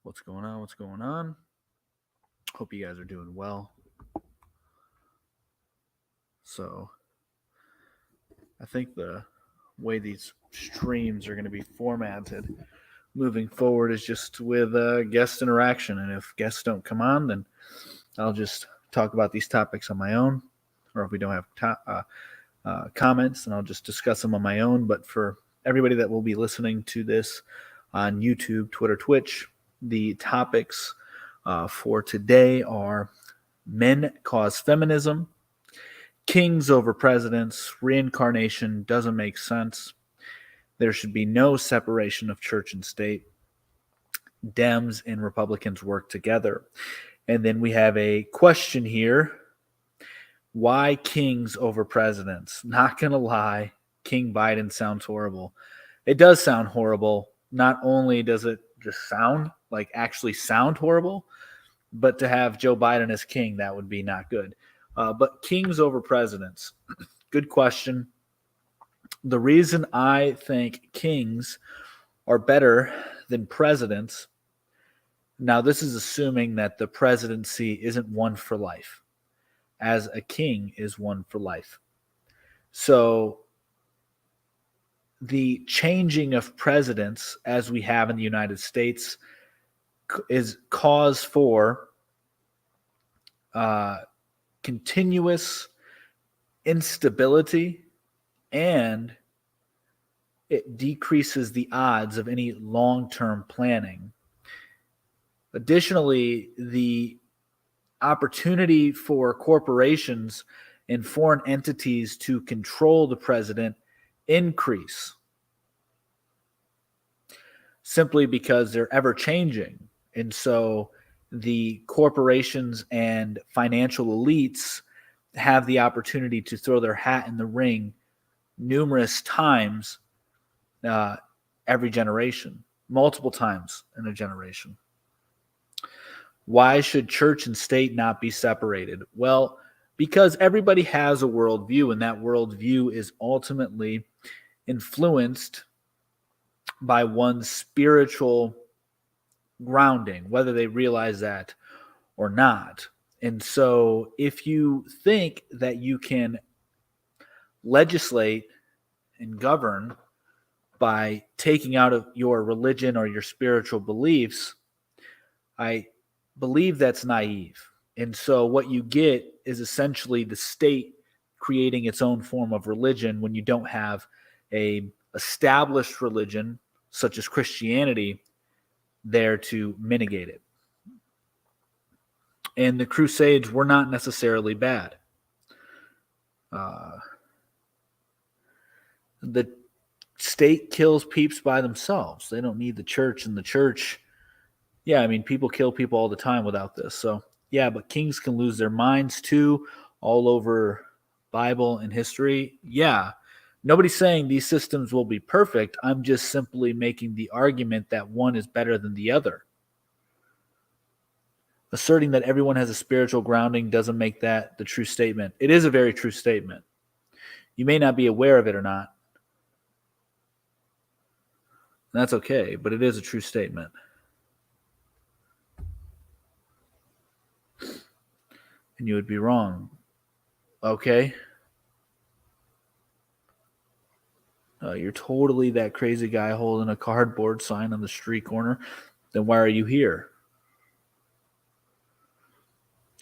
What's going on? What's going on? Hope you guys are doing well. So, I think the way these streams are going to be formatted moving forward is just with guest interaction. And if guests don't come on, then I'll just talk about these topics on my own. Or if we don't have comments, then I'll just discuss them on my own. But for everybody that will be listening to this on YouTube, Twitter, Twitch, the topics for today are men cause feminism, kings over presidents, reincarnation doesn't make sense, there should be no separation of church and state, Dems and Republicans work together. And then we have a question here. Why kings over presidents? Not going to lie, King Biden sounds horrible. It does sound horrible. Not only does it just actually sound horrible, but to have Joe Biden as king, that would be not good. But kings over presidents, good question. The reason I think kings are better than presidents, now this is assuming that the presidency isn't one for life, as a king is one for life. So the changing of presidents, as we have in the United States, is cause for continuous instability, and it decreases the odds of any long-term planning. Additionally, the opportunity for corporations and foreign entities to control the president increase simply because they're ever changing. And so the corporations and financial elites have the opportunity to throw their hat in the ring numerous times every generation, multiple times in a generation. Why should church and state not be separated? Well, because everybody has a worldview, and that worldview is ultimately influenced by one's spiritual grounding, whether they realize that or not. And so if you think that you can legislate and govern by taking out of your religion or your spiritual beliefs, I believe that's naive. And so what you get is essentially the state creating its own form of religion when you don't have a established religion such as Christianity there to mitigate it. And the Crusades were not necessarily bad. The state kills peeps by themselves. They don't need the church, and the church, people kill people all the time without this. So, but kings can lose their minds too, all over Bible and history. Nobody's saying these systems will be perfect. I'm just simply making the argument that one is better than the other. Asserting that everyone has a spiritual grounding doesn't make that the true statement. It is a very true statement. You may not be aware of it or not. And that's okay, but it is a true statement. And you would be wrong. Okay? You're totally that crazy guy holding a cardboard sign on the street corner. Then why are you here?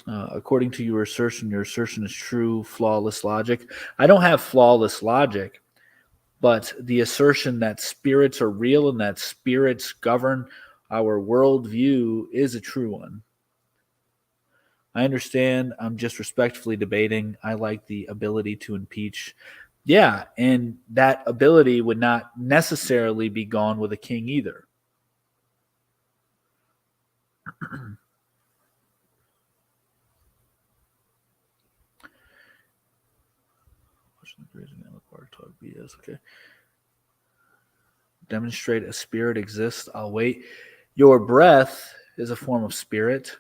According to your assertion is true, flawless logic. I don't have flawless logic, but the assertion that spirits are real and that spirits govern our worldview is a true one. I understand. I'm just respectfully debating. I like the ability to impeach. Yeah, and that ability would not necessarily be gone with a king either. Okay. Demonstrate a spirit exists. I'll wait. Your breath is a form of spirit.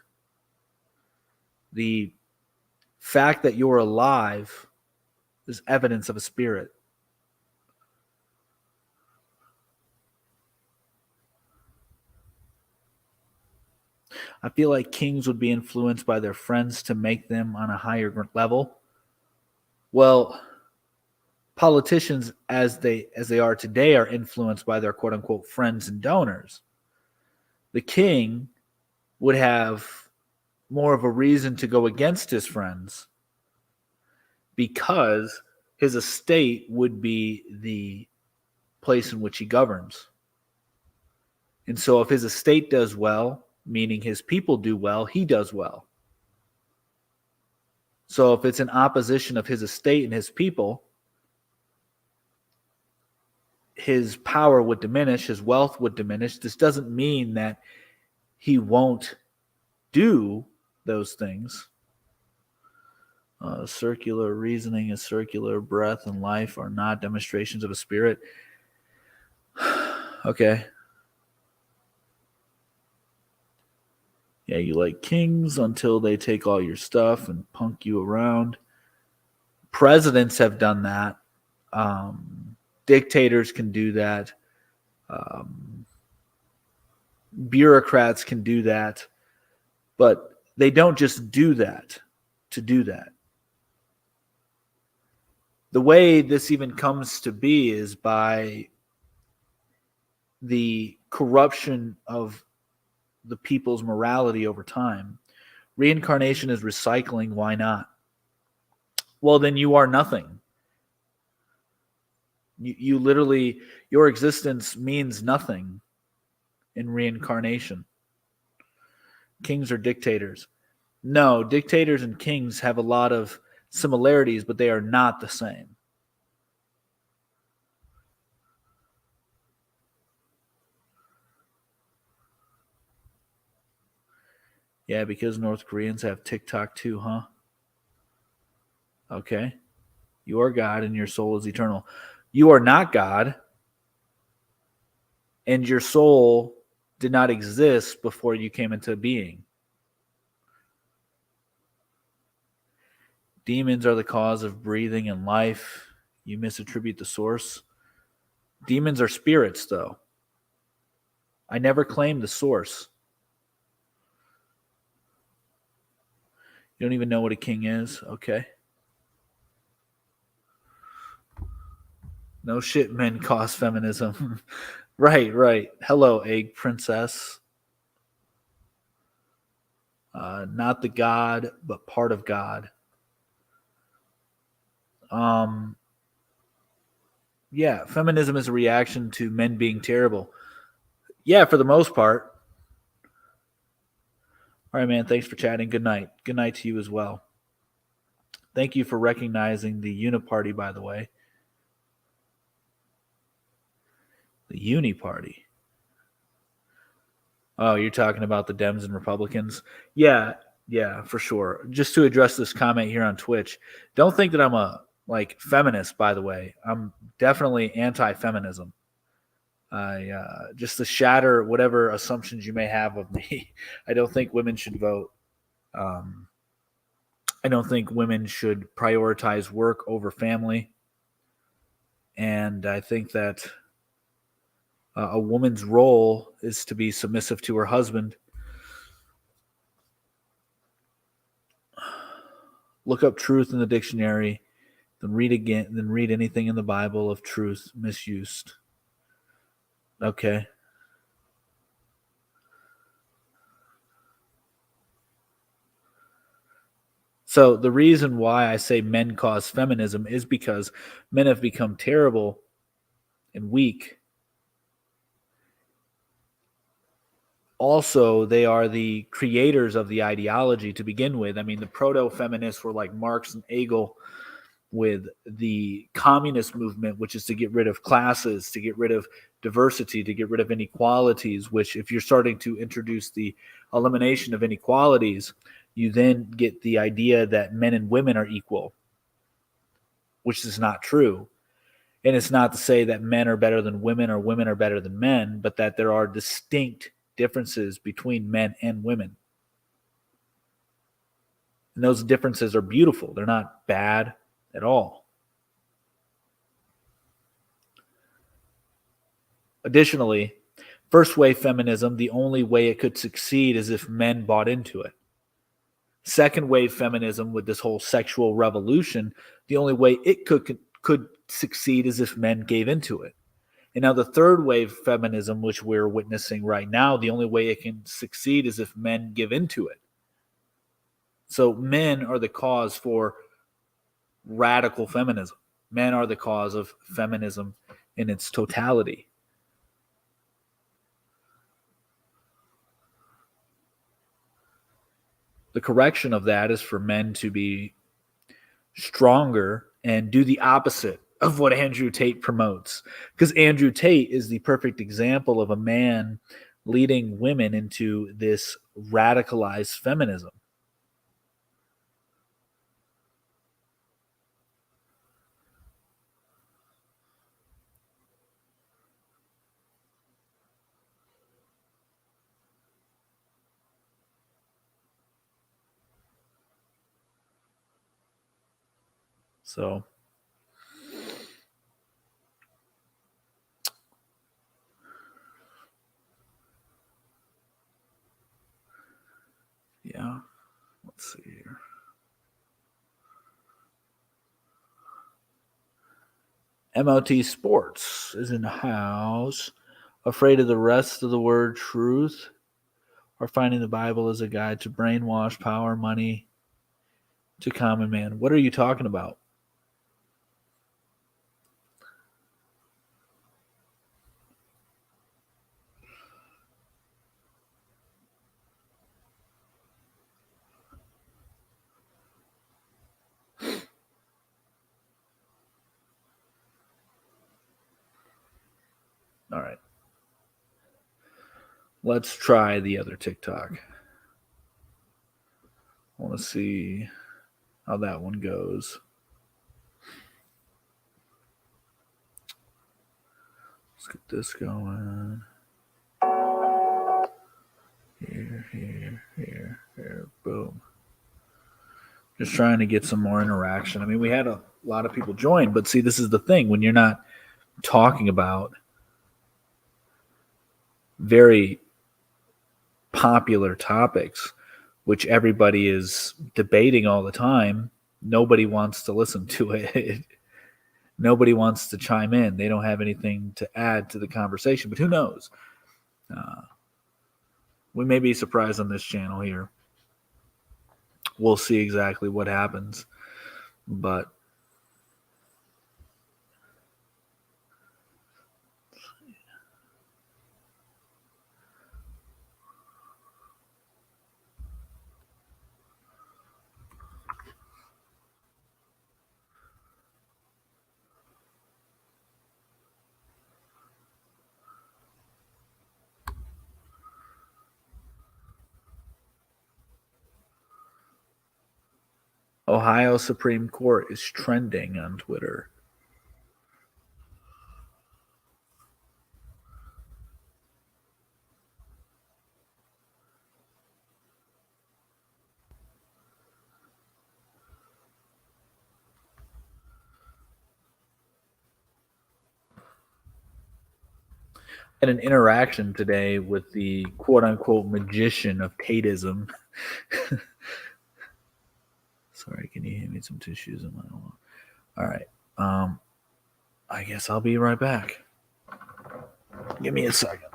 The fact that you're alive is evidence of a spirit. I feel like kings would be influenced by their friends to make them on a higher level. Well, politicians as they are today are influenced by their quote unquote friends and donors. The king would have more of a reason to go against his friends because his estate would be the place in which he governs. And so if his estate does well, meaning his people do well, he does well. So if it's in opposition of his estate and his people, his power would diminish, his wealth would diminish. This doesn't mean that he won't do those things. Circular reasoning and circular breath and life are not demonstrations of a spirit. Okay. Yeah, you like kings until they take all your stuff and punk you around. Presidents have done that. Dictators can do that. Bureaucrats can do that. But they don't just do that to do that. The way this even comes to be is by the corruption of the people's morality over time. Reincarnation is recycling. Why not? Well, then you are nothing. You literally, your existence means nothing in reincarnation. Kings are dictators. No, dictators and kings have a lot of similarities, but they are not the same. Yeah, because North Koreans have TikTok too, huh? Okay. You are God and your soul is eternal. You are not God, and your soul did not exist before you came into being. Demons are the cause of breathing and life. You misattribute the source. Demons are spirits, though. I never claimed the source. You don't even know what a king is? Okay. No shit, men cause feminism. Right. Hello, egg princess. Not the God, but part of God. Yeah, feminism is a reaction to men being terrible. Yeah, for the most part. All right, man. Thanks for chatting. Good night. Good night to you as well. Thank you for recognizing the Uniparty, by the way. The Uniparty. Oh, you're talking about the Dems and Republicans? Yeah, for sure. Just to address this comment here on Twitch, don't think that I'm a feminist, by the way. I'm definitely anti-feminism. Just to shatter whatever assumptions you may have of me. I don't think women should vote. I don't think women should prioritize work over family. And I think that a woman's role is to be submissive to her husband. Look up truth in the dictionary, then read again, then read anything in the Bible of truth misused. Okay. So the reason why I say men cause feminism is because men have become terrible and weak. Also, they are the creators of the ideology to begin with. I mean, the proto-feminists were like Marx and Hegel with the communist movement, which is to get rid of classes, to get rid of diversity, to get rid of inequalities, which if you're starting to introduce the elimination of inequalities, you then get the idea that men and women are equal, which is not true. And it's not to say that men are better than women or women are better than men, but that there are distinct differences between men and women. And those differences are beautiful. They're not bad at all. Additionally, First wave feminism, the only way it could succeed is if men bought into it. Second wave feminism, with this whole sexual revolution, the only way it could succeed is if men gave into it. And now the third wave feminism, which we're witnessing right now, the only way it can succeed is if men give into it. So men are the cause for radical feminism. Men are the cause of feminism in its totality. The correction of that is for men to be stronger and do the opposite of what Andrew Tate promotes. Because Andrew Tate is the perfect example of a man leading women into this radicalized feminism. So yeah, let's see here. MOT Sports is in the house. Afraid of the rest of the word truth, or finding the Bible as a guide to brainwash, power, money to common man. What are you talking about? All right. Let's try the other TikTok. I want to see how that one goes. Let's get this going. Here. Boom. Just trying to get some more interaction. I mean, we had a lot of people join, but see, this is the thing. When you're not talking about very popular topics, which everybody is debating all the time, nobody wants to listen to it. Nobody wants to chime in. They don't have anything to add to the conversation, but who knows? We may be surprised on this channel here. We'll see exactly what happens. But Ohio Supreme Court is trending on Twitter. Had an interaction today with the quote unquote magician of Tateism. Sorry, can you hand me some tissues? All right. I guess I'll be right back. Give me a second.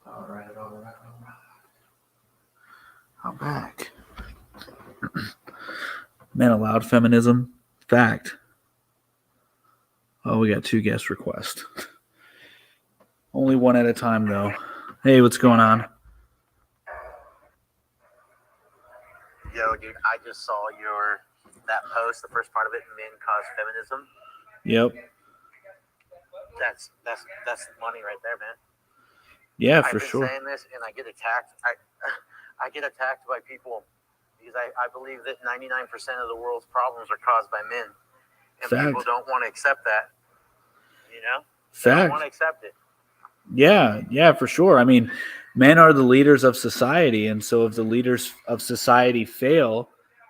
All right. I'm back. Man allowed feminism. Fact. Oh, we got 2 guest requests. Only one at a time, though. Hey, what's going on? Yo, dude, I just saw that post, the first part of it, Men Caused Feminism. Yep. that's money right there, man. Yeah, I've for been sure. saying this, and I get attacked. I get attacked by people because I believe that 99% of the world's problems are caused by men, and people Fact. don't want to accept that. You know, they don't want Fact. to accept it. Yeah, for sure. I mean, men are the leaders of society, and so if the leaders of society fail,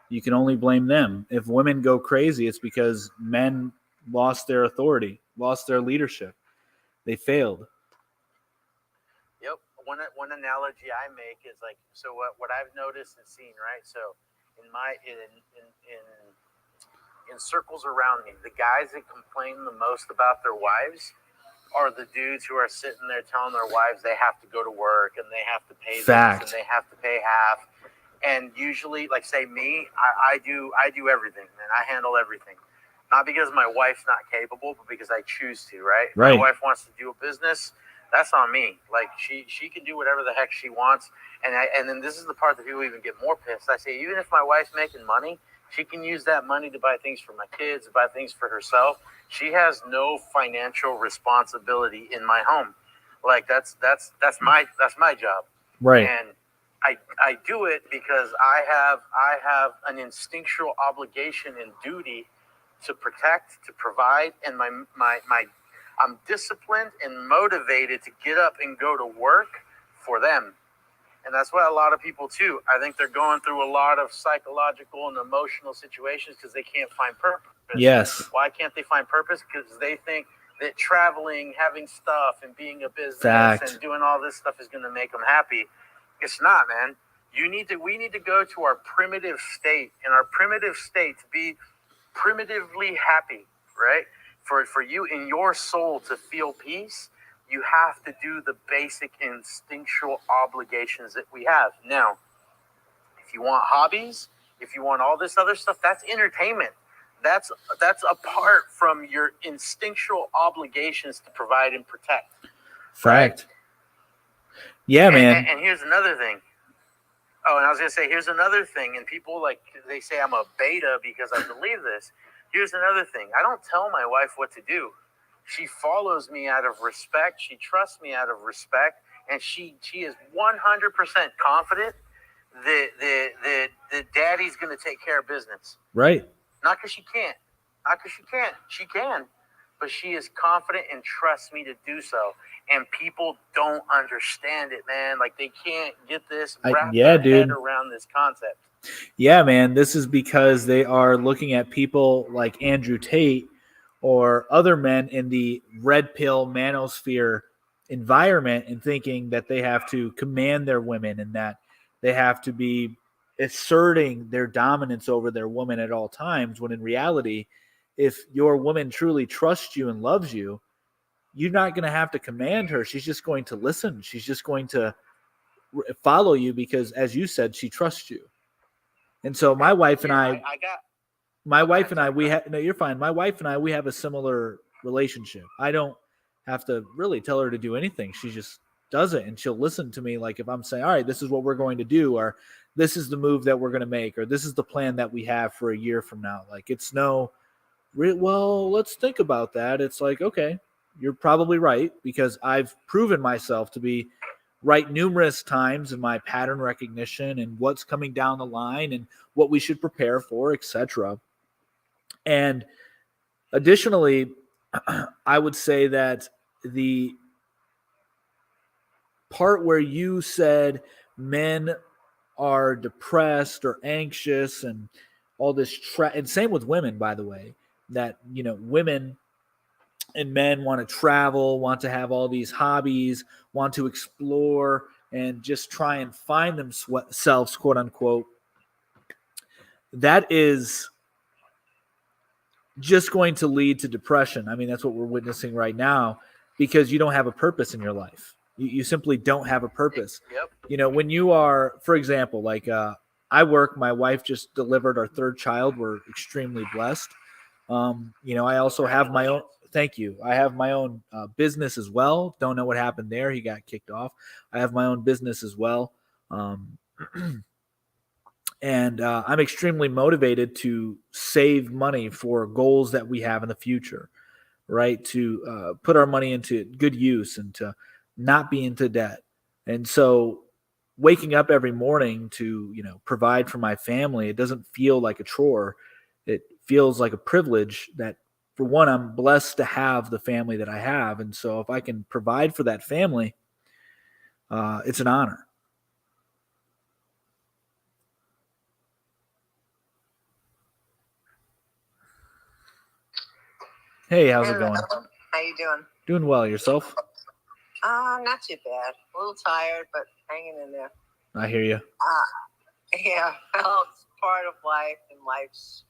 you can only blame them. If women go crazy, it's because men lost their authority, lost their leadership. They failed. Yep. One analogy I make is like, so what I've noticed and seen, right? So in my in circles around me, the guys that complain the most about their wives are the dudes who are sitting there telling their wives they have to go to work and they have to pay this and Fact. they have to pay half. And usually, like say me, I do everything, man. I handle everything. Not because my wife's not capable, but because I choose to, right? My Right. wife wants to do a business, that's on me. Like she can do whatever the heck she wants. And then this is the part that people even get more pissed. I say, even if my wife's making money, she can use that money to buy things for my kids, to buy things for herself. She has no financial responsibility in my home. Like that's my job. Right. And I do it because I have an instinctual obligation and duty to protect, to provide, and my I'm disciplined and motivated to get up and go to work for them. And that's what a lot of people too. I think they're going through a lot of psychological and emotional situations because they can't find purpose. Yes. Why can't they find purpose? Because they think that traveling, having stuff, and being a business Fact. and doing all this stuff is going to make them happy. It's not, man. We need to go to our primitive state, and our primitive state to be primitively happy, right? For you in your soul to feel peace, you have to do the basic instinctual obligations that we have. Now, if you want hobbies, if you want all this other stuff, that's entertainment. That's apart from your instinctual obligations to provide and protect. Fact. Right? Yeah, man. And here's another thing. Oh, and I was gonna say, here's another thing. And people they say I'm a beta because I believe this. Here's another thing. I don't tell my wife what to do. She follows me out of respect. She trusts me out of respect, and she is 100% confident that daddy's gonna take care of business. Right. Not because she can't. Not because she can't. She can. But she is confident and trusts me to do so. And people don't understand it, man. Like they can't get this wrap their head around this concept. Yeah, man. This is because they are looking at people like Andrew Tate or other men in the red pill manosphere environment and thinking that they have to command their women and that they have to be asserting their dominance over their woman at all times, when in reality, if your woman truly trusts you and loves you, you're not going to have to command her. She's just going to listen. She's just going to follow you because, as you said, she trusts you. And so my wife and I we have, no, you're fine. My wife and I, we have a similar relationship. I don't have to really tell her to do anything. She just does it, and she'll listen to me. Like if I'm saying, all right, this is what we're going to do, or this is the move that we're going to make, or this is the plan that we have for a year from now. Like it's no, well, let's think about that. It's like, okay, you're probably right, because I've proven myself to be right numerous times in my pattern recognition and what's coming down the line and what we should prepare for, etc. And additionally, I would say that the part where you said men are depressed or anxious and all this and same with women, by the way, that women and men want to travel, want to have all these hobbies, want to explore and just try and find themselves, quote unquote. That is just going to lead to depression. I mean, that's what we're witnessing right now, because you don't have a purpose in your life. You simply don't have a purpose. Yep. When you are, for example, like I work, my wife just delivered our third child. We're extremely blessed. I also have my own, thank you. I have my own business as well. Don't know what happened there. He got kicked off. I have my own business as well. And I'm extremely motivated to save money for goals that we have in the future. right? To put our money into good use and to not be into debt. And so waking up every morning to, provide for my family, it doesn't feel like a chore. It feels like a privilege that, for one, I'm blessed to have the family that I have. And so if I can provide for that family, it's an honor. Hey, how's it going? How you doing? Doing well. Yourself? Not too bad. A little tired, but hanging in there. I hear you. Yeah, well, it's part of life and life's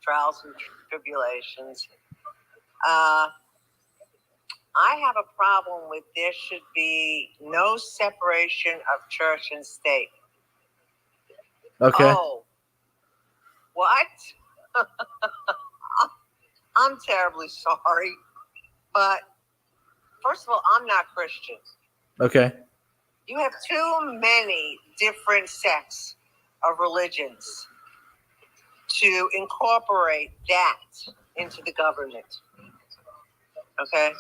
trials and tribulations. I have a problem with there should be no separation of church and state. Okay. Oh, what? I'm terribly sorry, but first of all, I'm not Christian. Okay. You have too many different sects of religions to incorporate that into the government. Okay?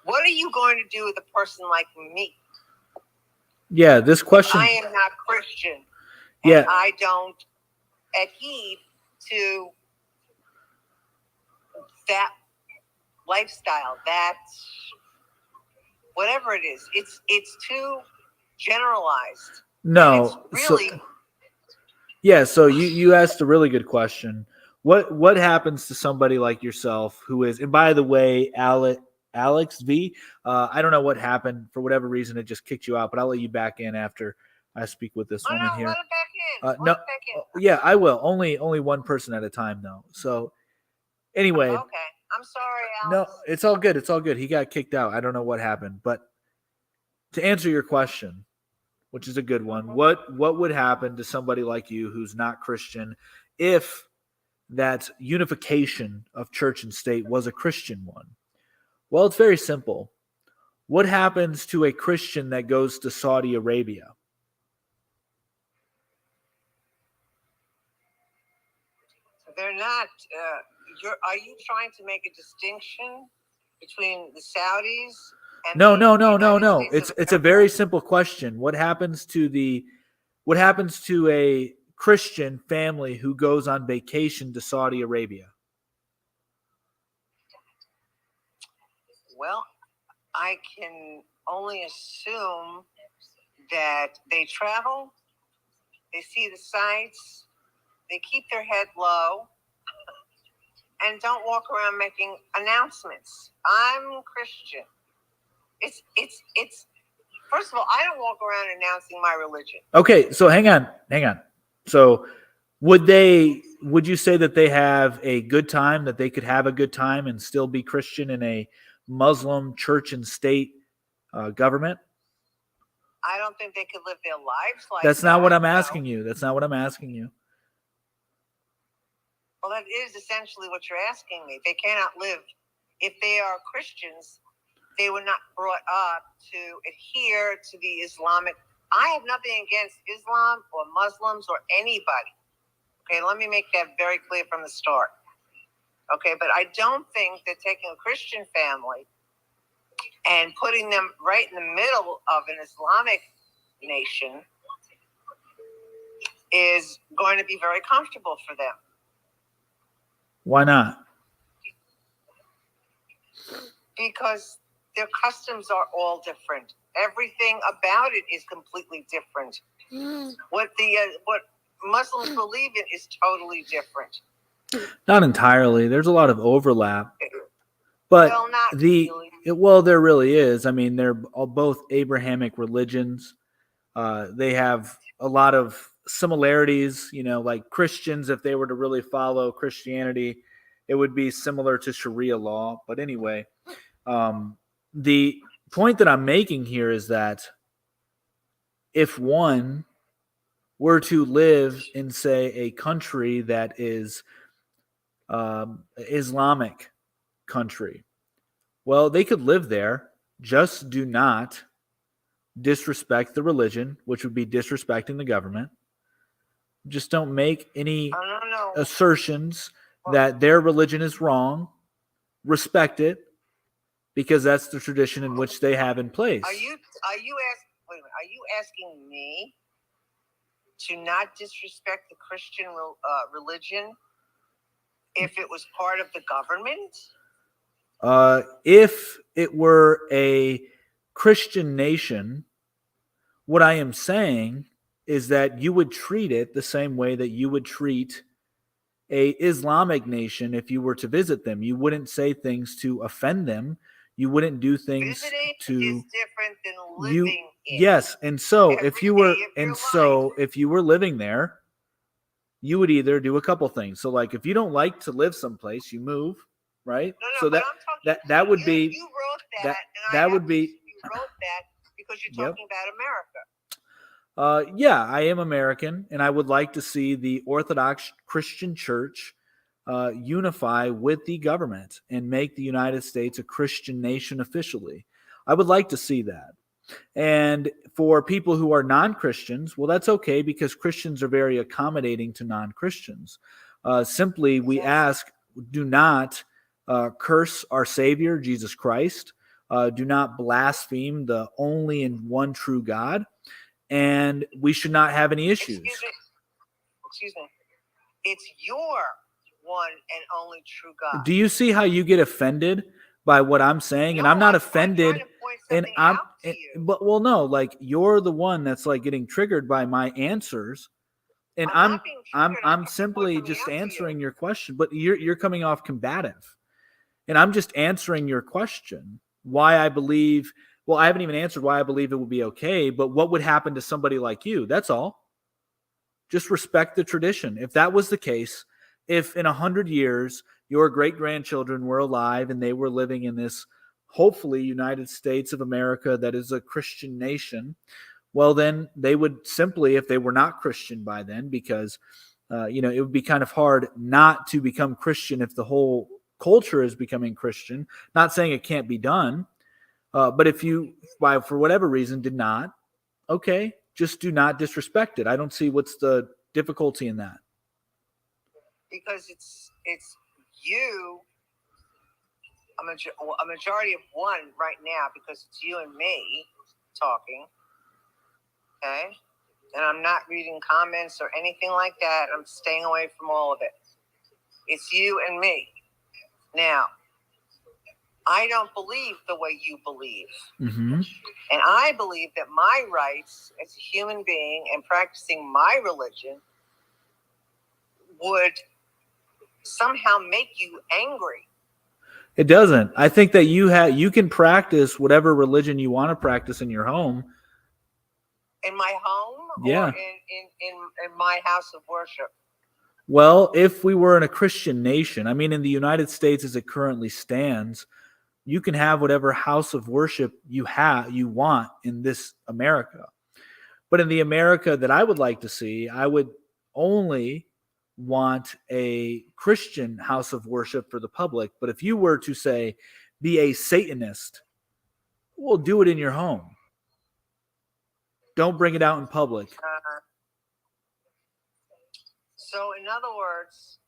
What are you going to do with a person like me? Yeah, this question. I am not Christian. Yeah. And I don't adhere to that lifestyle, that whatever it is. It's too generalized. No. It's really. So you asked a really good question. What happens to somebody like yourself who is, and by the way, Alex V, I don't know what happened. For whatever reason, it just kicked you out, but I'll let you back in after I speak with this woman here. Let it back in. No, yeah, I will. Only one person at a time, though. So anyway. Okay. I'm sorry, Alex. No, it's all good. It's all good. He got kicked out. I don't know what happened, but to answer your question, which is a good one, what would happen to somebody like you who's not Christian if that unification of church and state was a Christian one? Well, it's very simple. What happens to a Christian that goes to Saudi Arabia? They're not. Are you trying to make a distinction between the Saudis and No. It's a very simple question. What happens to a Christian family who goes on vacation to Saudi Arabia? Well, I can only assume that they travel, they see the sights, they keep their head low, and don't walk around making announcements. I'm Christian. It's first of all, I don't walk around announcing my religion. Okay, so hang on. So would you say that they have a good time, that they could have a good time and still be Christian in a Muslim church and state government? I don't think they could live their lives like That's not that, what I'm asking you. That's not what I'm asking you. Well, that is essentially what you're asking me. They cannot live. If they are Christians, they were not brought up to adhere to the Islamic. I have nothing against Islam or Muslims or anybody. Okay, let me make that very clear from the start. Okay, but I don't think that taking a Christian family and putting them right in the middle of an Islamic nation is going to be very comfortable for them. Why not? Because their customs are all different. Everything about it is completely different. What Muslims believe in is totally different. Not entirely. There's a lot of overlap. But well, not really. There really is. I mean, they're both Abrahamic religions. They have a lot of similarities, like Christians, if they were to really follow Christianity, it would be similar to Sharia law. But anyway, the point that I'm making here is that if one were to live in, say, a country that is Islamic country, well, they could live there. Just do not disrespect the religion, which would be disrespecting the government. Just don't make any assertions that their religion is wrong, respect it because that's the tradition in which they have in place. Are you asking me to not disrespect the Christian religion if it was part of the government? If it were a Christian nation, what I am saying is that you would treat it the same way that you would treat a Islamic nation if you were to visit them. You wouldn't say things to offend them. You wouldn't do things Visiting to is different than living in. Yes, and so Every if you were day of and your so life. if you were living there, you would either do a couple things. So like if you don't like to live someplace, you move, right? No, So but I'm talking that would you, be you wrote that, that and that I would be you wrote that because you're Yep. talking about America. Yeah, I am American, and I would like to see the Orthodox Christian Church unify with the government and make the United States a Christian nation officially. I would like to see that. And for people who are non-Christians, well, that's okay because Christians are very accommodating to non-Christians. Simply, we ask, do not curse our Savior, Jesus Christ. Do not blaspheme the only and one true God. And we should not have any issues. Excuse me. It's your one and only true God. Do you see how you get offended by what I'm saying? No, and I'm not I'm offended. trying to point And something I'm, out to you. but well, no, like you're the one that's like getting triggered by my answers, and I'm not being triggered. I'm I'm simply pointing just something out to answering you. your question. But you're coming off combative, and I'm just answering your question. Why I believe. Well, I haven't even answered why I believe it would be okay. But what would happen to somebody like you? That's all. Just respect the tradition. If that was the case, if in 100 years your great-grandchildren were alive and they were living in this hopefully United States of America that is a Christian nation, well, then they would simply, if they were not Christian by then, because it would be kind of hard not to become Christian if the whole culture is becoming Christian. Not saying it can't be done, but if you, for whatever reason, did not, okay, just do not disrespect it. I don't see what's the difficulty in that. Because it's you, a majority of one right now, because it's you and me talking, okay? And I'm not reading comments or anything like that. I'm staying away from all of it. It's you and me. Now, I don't believe the way you believe. Mm-hmm. And I believe that my rights as a human being and practicing my religion would somehow make you angry. It doesn't. I think that you can practice whatever religion you want to practice in your home. In my home? Yeah. Or in my house of worship? Well, if we were in a Christian nation, I mean, in the United States as it currently stands, you can have whatever house of worship you want in this America. But in the America that I would like to see, I would only want a Christian house of worship for the public. But if you were to say, be a Satanist, well, do it in your home. Don't bring it out in public. So, in other words,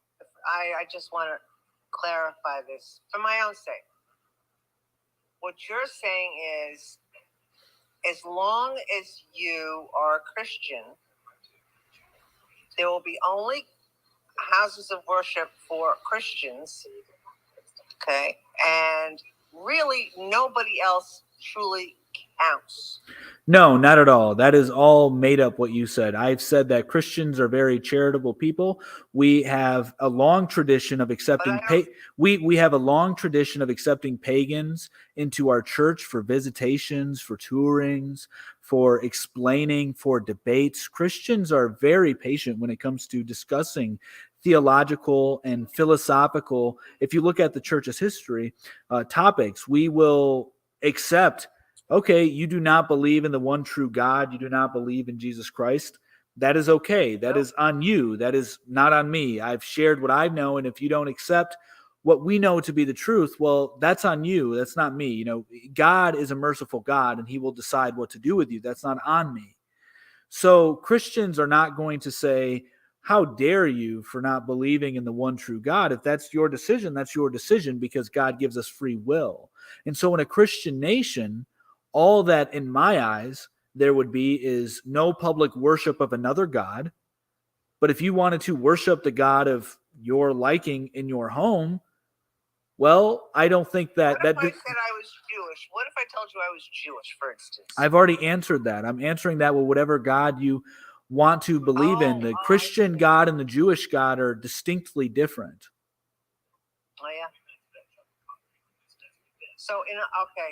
I just want to clarify this for my own sake. What you're saying is, as long as you are a Christian, there will be only houses of worship for Christians, okay? And really nobody else truly counts. No, not at all. That is all made up what you said. I've said that Christians are very charitable people. We have a long tradition of accepting we have a long tradition of accepting pagans into our church for visitations, for tourings, for explaining, for debates. Christians are very patient when it comes to discussing theological and philosophical, if you look at the church's history, topics. We will accept, okay, you do not believe in the one true God. You do not believe in Jesus Christ. That is okay. That is on you. That is not on me. I've shared what I know, and if you don't accept what we know to be the truth, well, that's on you. That's not me. You know, God is a merciful God, and he will decide what to do with you. That's not on me. So Christians are not going to say, how dare you for not believing in the one true God? If that's your decision, that's your decision, because God gives us free will. And so in a Christian nation, all that in my eyes there would be is no public worship of another God. But if you wanted to worship the God of your liking in your home, well, I don't think that What if that I said I was Jewish? What if I told you I was Jewish, for instance? I've already answered that. I'm answering that with whatever God you want to believe in. The Christian God and the Jewish God are distinctly different. Oh yeah.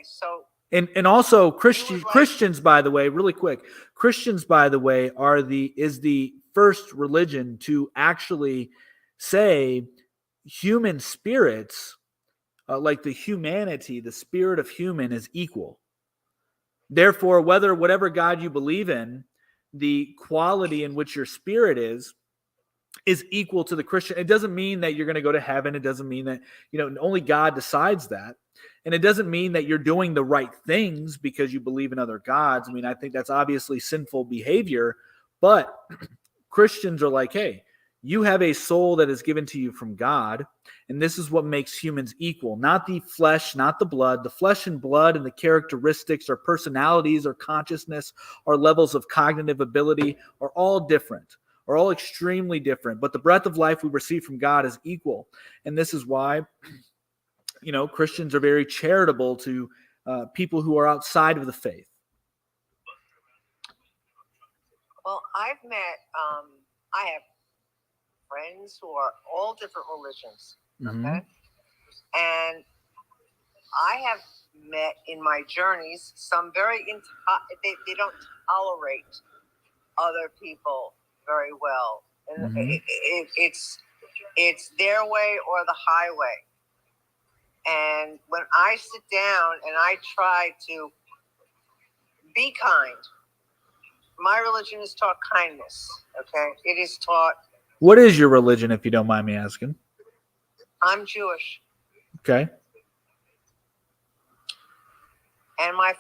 So And also Christians, by the way, really quick, Christians, by the way, is the first religion to actually say human spirits, like the humanity, the spirit of human is equal. Therefore, whatever God you believe in, the quality in which your spirit is equal to the Christian. It doesn't mean that you're going to go to heaven. It doesn't mean that, only God decides that. And it doesn't mean that you're doing the right things because you believe in other gods. I mean, I think that's obviously sinful behavior, but Christians are like, hey, you have a soul that is given to you from God, and this is what makes humans equal. Not the flesh, not the blood. The flesh and blood and the characteristics or personalities or consciousness or levels of cognitive ability are all different, are all extremely different. But the breath of life we receive from God is equal. And this is why, Christians are very charitable to people who are outside of the faith. Well, I have friends who are all different religions, okay? Mm-hmm. And I have met in my journeys some they don't tolerate other people very well, and Mm-hmm. it's their way or the highway. And when I sit down and I try to be kind, my religion is taught kindness, okay? It is taught. What is your religion, if you don't mind me asking? I'm Jewish. Okay. And my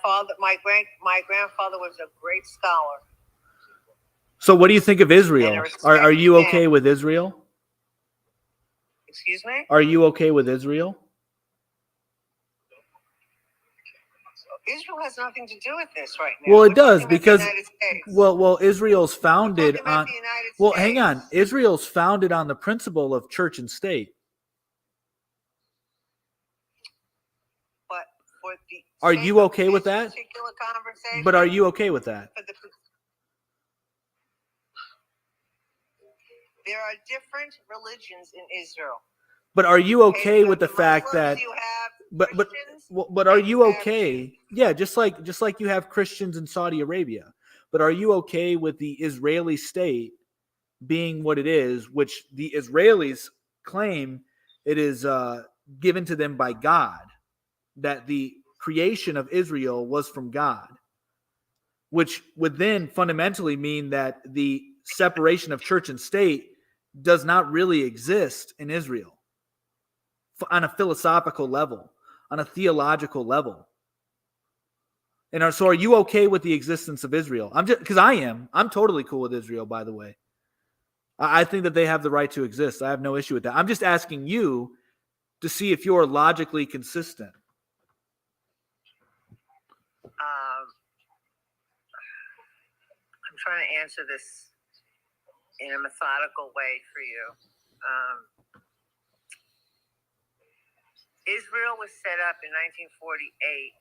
grandfather was a great scholar. So what do you think of Israel? Are you okay with Israel? Excuse me? Are you okay with Israel? Israel has nothing to do with this right now. Well, it does, because well, Israel's founded on. Well, States. hang on. Israel's founded on the principle of church and state. But for the are you okay with that? Particular conversation, but are you okay with that? There are different religions in Israel. But are you okay with the fact that? But are you okay? Yeah, just like you have Christians in Saudi Arabia. But are you okay with the Israeli state being what it is, which the Israelis claim it is given to them by God, that the creation of Israel was from God, which would then fundamentally mean that the separation of church and state does not really exist in Israel on a philosophical level, on a theological level. And so are you okay with the existence of Israel? Because I'm totally cool with Israel, by the way. I think that they have the right to exist. I have no issue with that. I'm just asking you to see if you're logically consistent. I'm trying to answer this in a methodical way for you. Israel was set up in 1948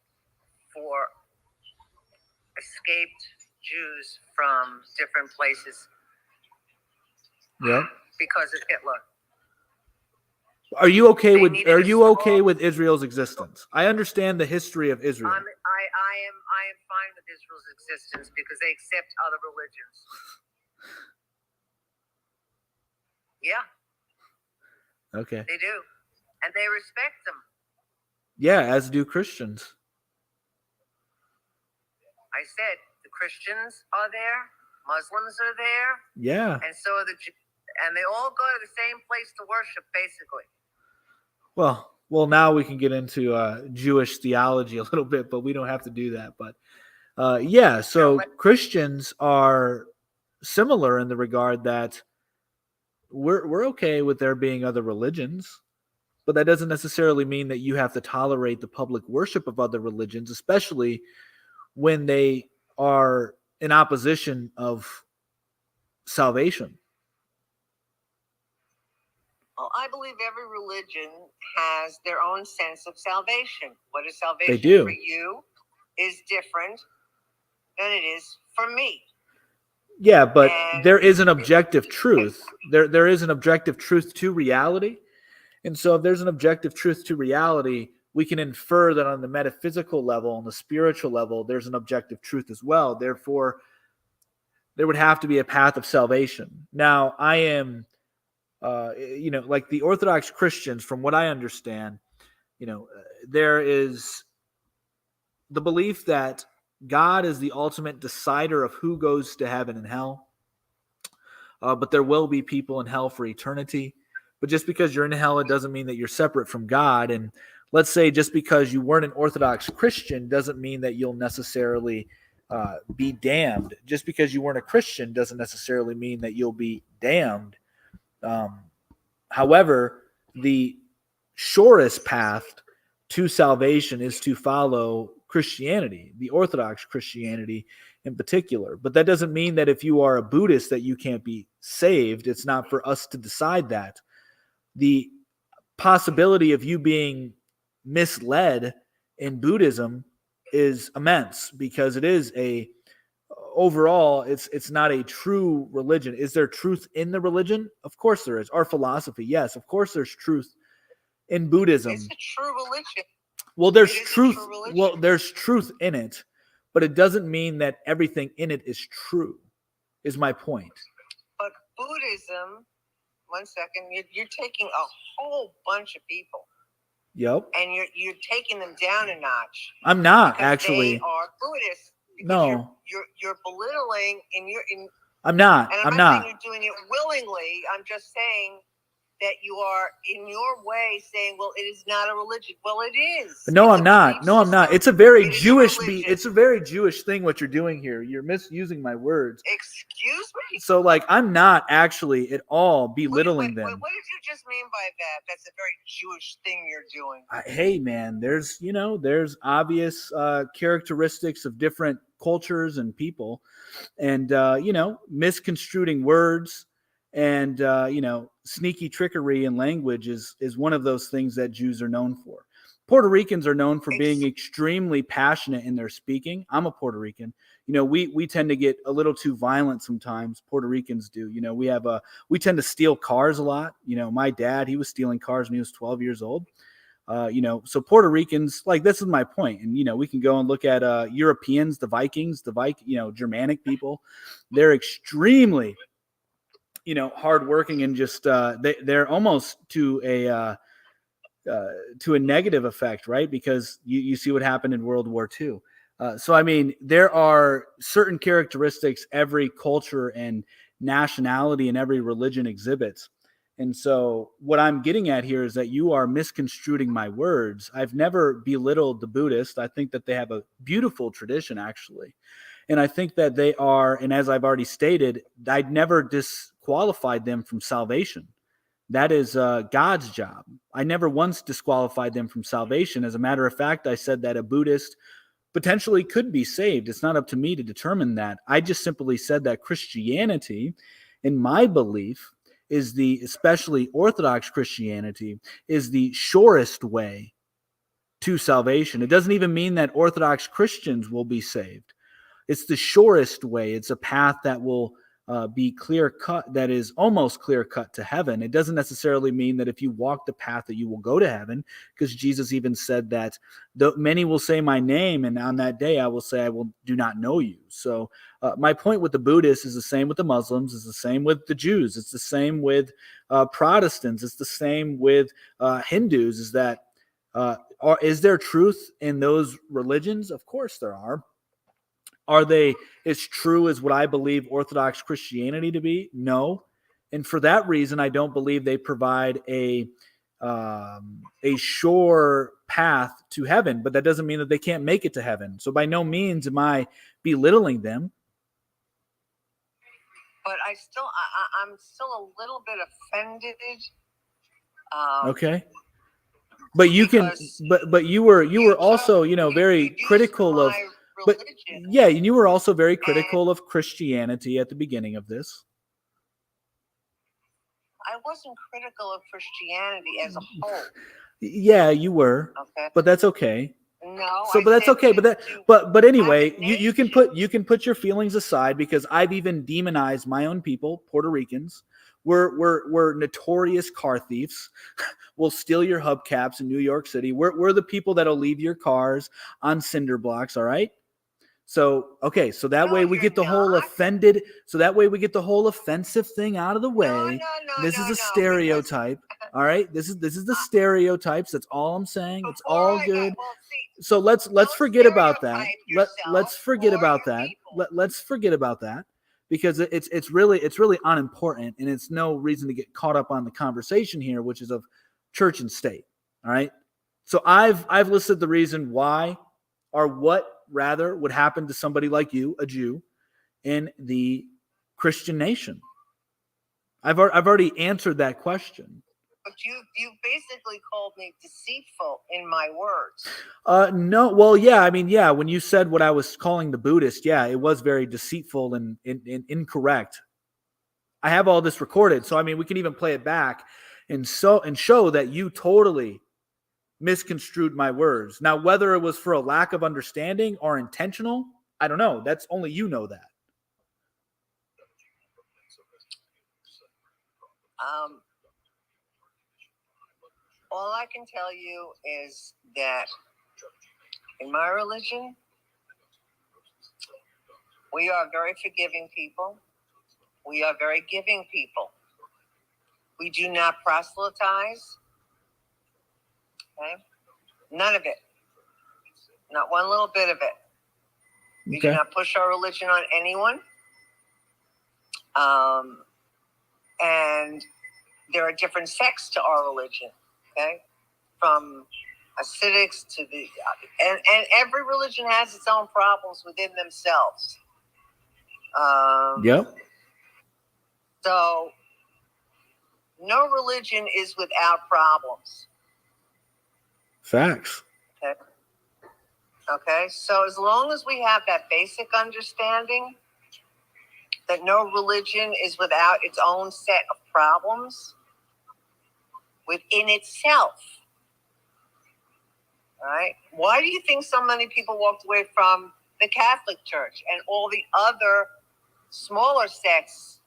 for escaped Jews from different places. Yeah. Because of Hitler. Are you okay with Israel's existence? I understand the history of Israel. I am fine with Israel's existence because they accept other religions. Yeah. Okay. They do. And they respect them. Yeah, as do Christians. I said the Christians are there, Muslims are there. Yeah. And so are the Jews. And they all go to the same place to worship, basically. Well, now we can get into Jewish theology a little bit, but we don't have to do that. But so Christians are similar in the regard that we're okay with there being other religions, but that doesn't necessarily mean that you have to tolerate the public worship of other religions, especially when they are in opposition of salvation. Well, I believe every religion has their own sense of salvation. What is salvation They do. for you is different than it is for me. Yeah, but And there is an objective truth. There is an objective truth to reality. And so if there's an objective truth to reality, we can infer that on the metaphysical level, on the spiritual level, there's an objective truth as well. Therefore, there would have to be a path of salvation. Now, I am, like the Orthodox Christians, from what I understand, there is the belief that God is the ultimate decider of who goes to heaven and hell. But there will be people in hell for eternity. But just because you're in hell, it doesn't mean that you're separate from God. And let's say just because you weren't an Orthodox Christian doesn't mean that you'll necessarily be damned. Just because you weren't a Christian doesn't necessarily mean that you'll be damned. However, the surest path to salvation is to follow Christianity, the Orthodox Christianity in particular. But that doesn't mean that if you are a Buddhist that you can't be saved. It's not for us to decide that. The possibility of you being misled in Buddhism is immense because it is overall it's not a true religion. Is there truth in the religion? Of course there is. Our philosophy, yes, of course there's truth in Buddhism. It's a true religion. Well, there's truth. Well, there's truth in it, but it doesn't mean that everything in it is true, is my point. But Buddhism, one second, you're taking a whole bunch of people. Yep. And you're taking them down a notch. I'm not actually. They are Buddhists. No. You're belittling and I'm not. And I'm not saying you're doing it willingly. I'm just saying that you are in your way saying, well, it is not a religion. Well, it is. No, I'm not. No, I'm not. It's a very Jewish it's a very Jewish thing what you're doing here. You're misusing my words. Excuse me? So I'm not actually at all belittling them. What did you just mean by that? That's a very Jewish thing you're doing. Hey man, there's obvious characteristics of different cultures and people, and misconstruing words and sneaky trickery in language is one of those things that Jews are known for. Puerto Ricans are known for being extremely passionate in their speaking. I'm a Puerto Rican. We tend to get a little too violent sometimes. Puerto Ricans do. We tend to steal cars a lot. My dad, he was stealing cars when he was 12 years old. So Puerto Ricans, this is my point. And, we can go and look at Europeans, the Vikings, Germanic people. They're extremely, hardworking and just they're almost to a negative effect, right? Because you see what happened in World War II. There are certain characteristics every culture and nationality and every religion exhibits. And so what I'm getting at here is that you are misconstruing my words. I've never belittled the Buddhists. I think that they have a beautiful tradition, actually. And I think that they are, and as I've already stated, I'd never disqualified them from salvation. That is God's job. I never once disqualified them from salvation. As a matter of fact, I said that a Buddhist potentially could be saved. It's not up to me to determine that. I just simply said that Christianity, in my belief, especially Orthodox Christianity, is the surest way to salvation. It doesn't even mean that Orthodox Christians will be saved. It's the surest way. It's a path that will be clear-cut, that is almost clear-cut to heaven. It doesn't necessarily mean that if you walk the path that you will go to heaven, because Jesus even said that many will say my name, and on that day I will say I will do not know you. So my point with the Buddhists is the same with the Muslims, is the same with the Jews, it's the same with Protestants, it's the same with Hindus, is that is there truth in those religions? Of course there are. Are they as true as what I believe Orthodox Christianity to be? No. And for that reason, I don't believe they provide a sure path to heaven, but that doesn't mean that they can't make it to heaven. So by no means am I belittling them. but I'm still a little bit offended. Okay. But you can, but you were also, very critical of, but yeah, and you were also very critical of Christianity at the beginning of this. I wasn't critical of Christianity as a whole. Yeah, you were. Okay. But that's okay. No. So, but that's okay. But anyway, you can put your feelings aside, because I've even demonized my own people, Puerto Ricans. We're notorious car thieves. We'll steal your hubcaps in New York City. We're the people that'll leave your cars on cinder blocks. All right. So, okay, so that way we get the whole offended. So that way we get the whole offensive thing out of the way. This is a stereotype. All right. This is the stereotypes. That's all I'm saying. It's all good. So let's forget about that. Let's forget about that. Let's forget about that, because it's really unimportant, and it's no reason to get caught up on the conversation here, which is of church and state. All right. So I've listed the reason why, or what rather would happen to somebody like you, a Jew, in the Christian nation. I've already answered that question. But you basically called me deceitful in my words. No, well, yeah, I mean, yeah, when you said what I was calling the Buddhist, yeah, it was very deceitful and incorrect. I have all this recorded, so I mean, we can even play it back and show that you totally misconstrued my words. Now, whether it was for a lack of understanding or intentional, I don't know. That's only you know that. All I can tell you is that in my religion, we are very forgiving people. We are very giving people. We do not proselytize. Okay? None of it. Not one little bit of it. We do not push our religion on anyone. And there are different sects to our religion. Okay? From ascetics to and every religion has its own problems within themselves. Yep. So no religion is without problems. Facts. Okay. So as long as we have that basic understanding that no religion is without its own set of problems within itself. All right. Why do you think so many people walked away from the Catholic Church and all the other smaller sects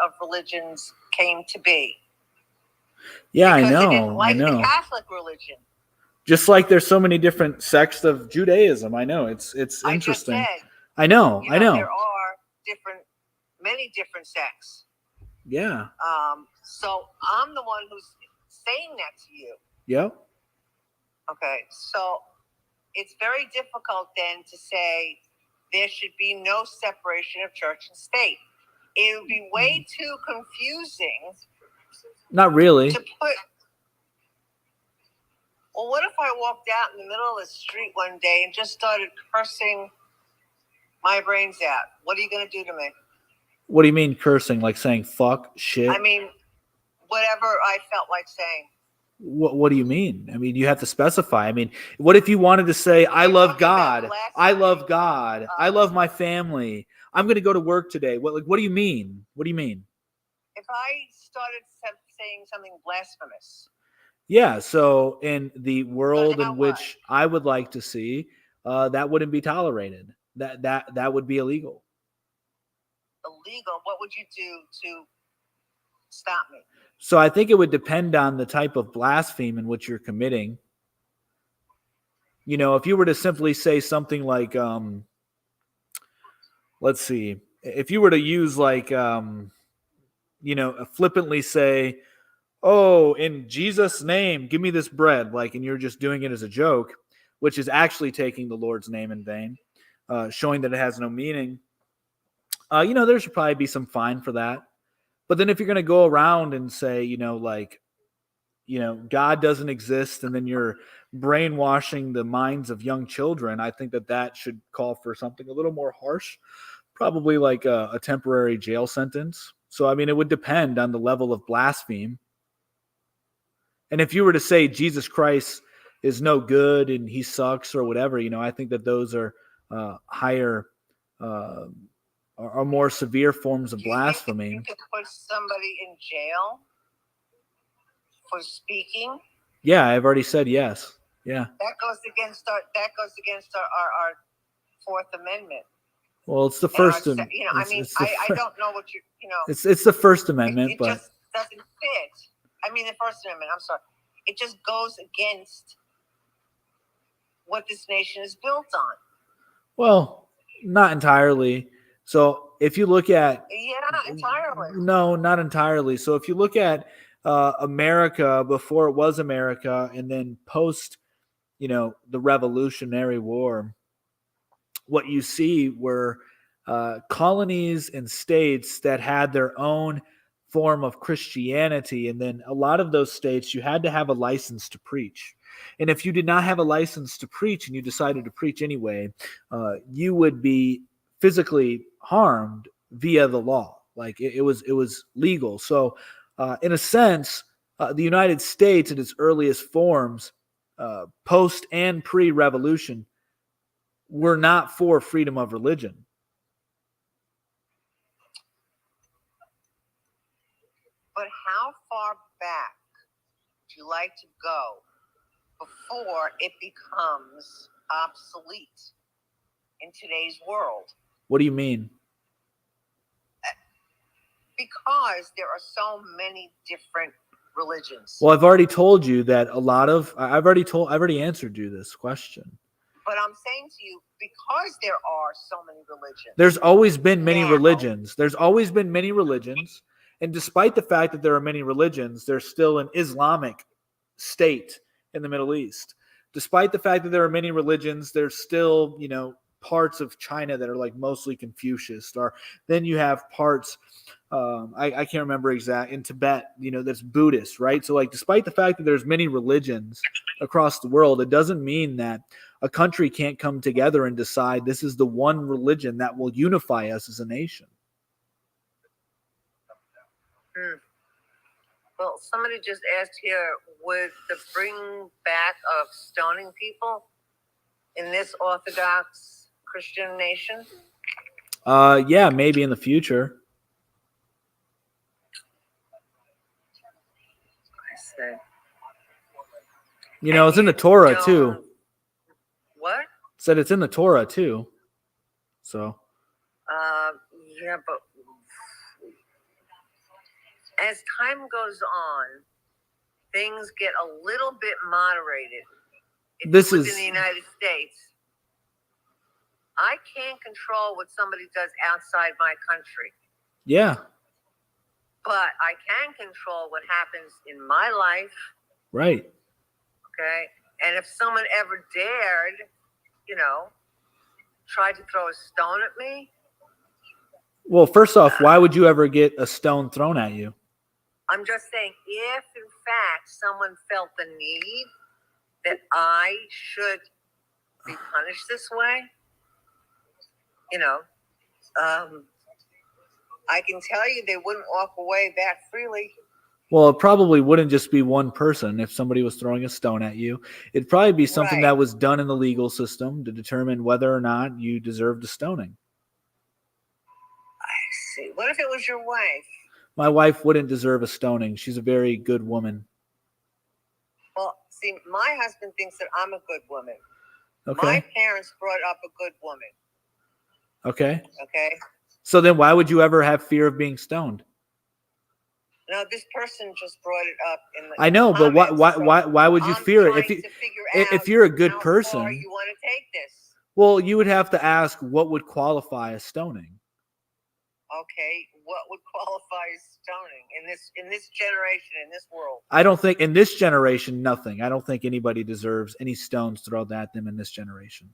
of religions came to be? Yeah, because I know. They didn't like I know. the Catholic religion. Just like there's so many different sects of Judaism. I know. It's interesting. I just said, I know. There are many different sects. Yeah. So I'm the one who's saying that to you. Yep. Okay. So it's very difficult then to say there should be no separation of church and state. It would be way too confusing. Not really. To put. Well, what if I walked out in the middle of the street one day and just started cursing my brains out? What are you going to do to me? What do you mean cursing? Like saying fuck, shit? I mean, whatever I felt like saying. What do you mean? I mean, you have to specify. I mean, what if you wanted to say, I love God. I love God. I love my family. I'm going to go to work today. What do you mean? What do you mean? If I started saying something blasphemous. Yeah, so in the world in which I would like to see, that wouldn't be tolerated. That would be illegal. Illegal? What would you do to stop me? So I think it would depend on the type of blasphemy in which you're committing. You know, if you were to simply say something like, let's see, if you were to use like, flippantly say, oh, in Jesus' name, give me this bread, like, and you're just doing it as a joke, which is actually taking the Lord's name in vain, showing that it has no meaning. There should probably be some fine for that. But then if you're going to go around and say, God doesn't exist, and then you're brainwashing the minds of young children, I think that should call for something a little more harsh, Probably like a temporary jail sentence. So, I mean, it would depend on the level of blaspheme. And if you were to say Jesus Christ is no good and he sucks or whatever, I think that those are higher, uh, are more severe forms of Do you think blasphemy. you could put somebody in jail for speaking? Yeah, I've already said yes. Yeah. That goes against our Fourth Amendment. Well, it's the And our first. I don't know what It's the First Amendment, it but just doesn't fit. I mean, the First Amendment. I'm sorry. It just goes against what this nation is built on. well, not entirely. So if you look at Not entirely. No, not entirely. So if you look at America before it was America, and then post, the Revolutionary War, what you see were colonies and states that had their own form of Christianity. And then a lot of those states, you had to have a license to preach. And if you did not have a license to preach and you decided to preach anyway, you would be physically harmed via the law. Like it was legal. So, in a sense, the United States in its earliest forms, post and pre-revolution, were not for freedom of religion. But how far back would you like to go before it becomes obsolete in today's world? What do you mean? Because there are so many different religions. Well, I've already told you that I've already answered you this question. But I'm saying to you, because there are so many religions. There's always been many religions. There's always been many religions. And despite the fact that there are many religions, there's still an Islamic state in the Middle East. Despite the fact that there are many religions, there's still, parts of China that are like mostly Confucius. Or then you have parts, I can't remember exact, in Tibet, that's Buddhist, right? So like, despite the fact that there's many religions across the world, it doesn't mean that a country can't come together and decide this is the one religion that will unify us as a nation. Well, somebody just asked here, would the bring back of stoning people in this Orthodox Christian nation? Yeah, maybe in the future. I said. It's in the Torah too. What? Said it's in the Torah too. So. Yeah, but as time goes on, things get a little bit moderated. If This you live is in the United States. I can't control what somebody does outside my country. Yeah. But I can control what happens in my life. Right. Okay. And if someone ever dared, try to throw a stone at me. Well, first off, why would you ever get a stone thrown at you? I'm just saying, if in fact someone felt the need that I should be punished this way, I can tell you they wouldn't walk away that freely. Well, it probably wouldn't just be one person if somebody was throwing a stone at you. It'd probably be something that was done in the legal system to determine whether or not you deserved a stoning. I see. What if it was your wife? My wife wouldn't deserve a stoning. She's a very good woman. Well, see, my husband thinks that I'm a good woman. Okay. My parents brought up a good woman. Okay. Okay. So then why would you ever have fear of being stoned? No, this person just brought it up in the I know, but why would you fear it? If you're a good person, how far you want to take this. Well, you would have to ask what would qualify as stoning. Okay, what would qualify as stoning in this generation, in this world? I don't think in this generation, nothing. I don't think anybody deserves any stones thrown at them in this generation.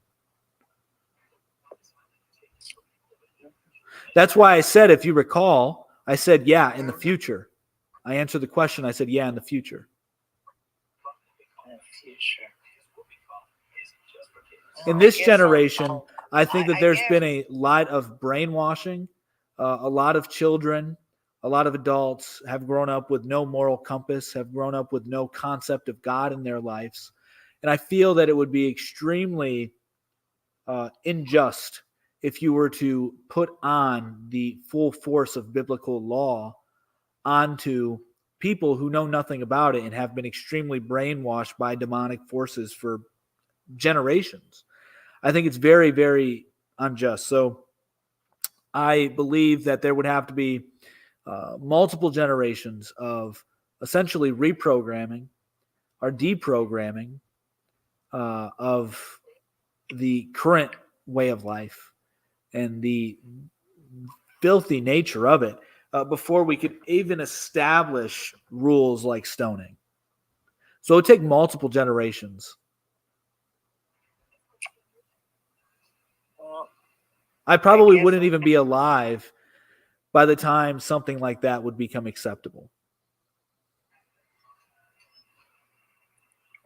That's why I said, if you recall, I said, yeah, in the future. I answered the question. I said, yeah, in the future. In this generation, I think that there's guess. been a lot of brainwashing. A lot of children, a lot of adults have grown up with no moral compass, have grown up with no concept of God in their lives. And I feel that it would be extremely unjust if you were to put on the full force of biblical law onto people who know nothing about it and have been extremely brainwashed by demonic forces for generations. I think it's very, very unjust. So I believe that there would have to be multiple generations of essentially reprogramming or deprogramming of the current way of life and the filthy nature of it before we could even establish rules like stoning. So it would take multiple generations. Well, I probably guess wouldn't even be alive by the time something like that would become acceptable.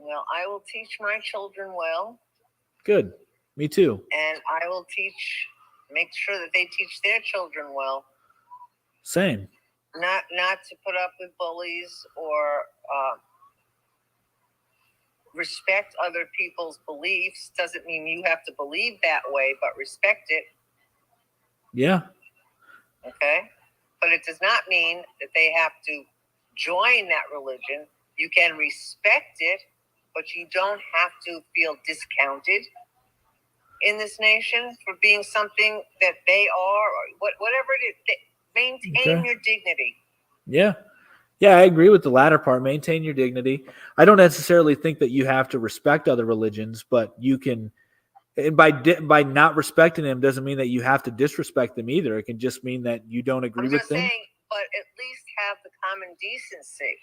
well, I will teach my children well, Good. Me too. and I will make sure that they teach their children well. Same. Not to put up with bullies or respect other people's beliefs. Doesn't mean you have to believe that way, but respect it. Yeah. Okay? But it does not mean that they have to join that religion. You can respect it, but you don't have to feel discounted in this nation for being something that they are, or whatever it is. Maintain your dignity. Yeah. Yeah, I agree with the latter part. Maintain your dignity. I don't necessarily think that you have to respect other religions, but you can. And by not respecting them doesn't mean that you have to disrespect them either. It can just mean that you don't agree I'm with just them. saying, but at least have the common decency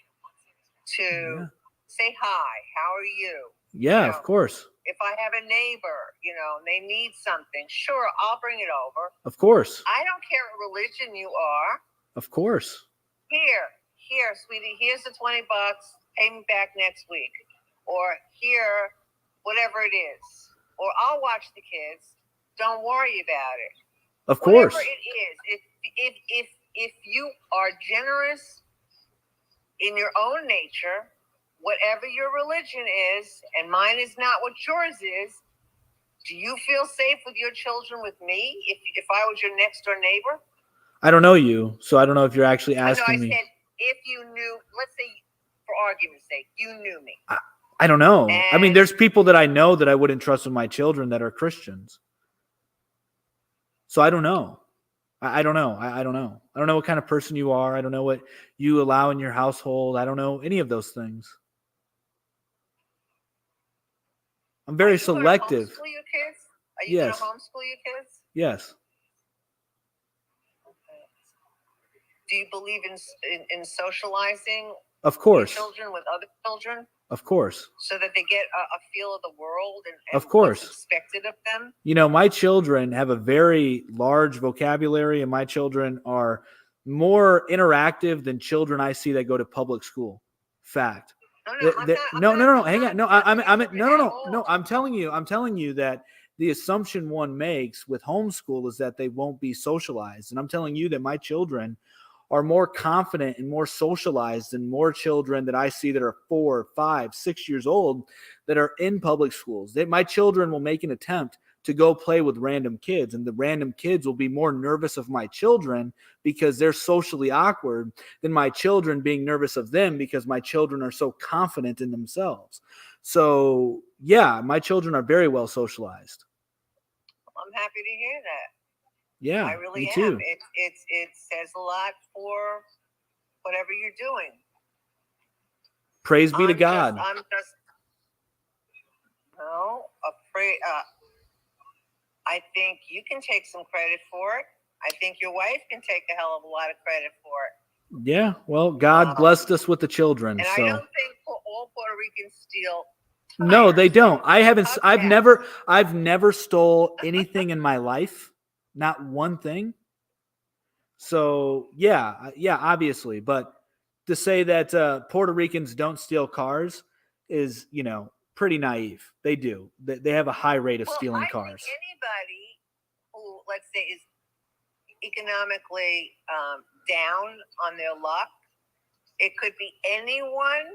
to say hi. How are you? Yeah, You know, of course. If I have a neighbor, they need something, sure, I'll bring it over. Of course. I don't care what religion you are. Of course. Here, sweetie, here's the $20. Pay me back next week. Or here, whatever it is. Or I'll watch the kids. Don't worry about it. Of course. Whatever it is. If you are generous in your own nature, whatever your religion is, and mine is not what yours is, do you feel safe with your children with me if I was your next door neighbor? I don't know you, so I don't know if you're actually asking me. I said if you knew, let's say for argument's sake, you knew me. I don't know. I mean, there's people that I know that I wouldn't trust with my children that are Christians. So I don't know. I don't know. I don't know. I don't know what kind of person you are. I don't know what you allow in your household. I don't know any of those things. I'm very selective. Homeschool your kids? Are you going to homeschool your kids? Yes. Do you believe in socializing? Of course. Children with other children? Of course. So that they get a feel of the world and of course. What's expected of them? My children have a very large vocabulary, and my children are more interactive than children I see that go to public school. Fact. No. Hang on. No, I'm telling you that the assumption one makes with homeschool is that they won't be socialized. And I'm telling you that my children are more confident and more socialized than more children that I see that are 4, 5, 6 years old that are in public schools. My children will make an attempt to go play with random kids, and the random kids will be more nervous of my children because they're socially awkward than my children being nervous of them because my children are so confident in themselves. So, yeah, my children are very well socialized. I'm happy to hear that. Yeah, I really me too. It says a lot for whatever you're doing. Praise be to God. I think you can take some credit for it. I think your wife can take a hell of a lot of credit for it. Yeah, well, God blessed us with the children. And so. I don't think all Puerto Ricans steal. No, they don't. I've never stole anything in my life. Not one thing. So, yeah, obviously. But to say that Puerto Ricans don't steal cars is, pretty naive. They do. They have a high rate of stealing cars. Think anybody let's say, is economically down on their luck. It could be anyone,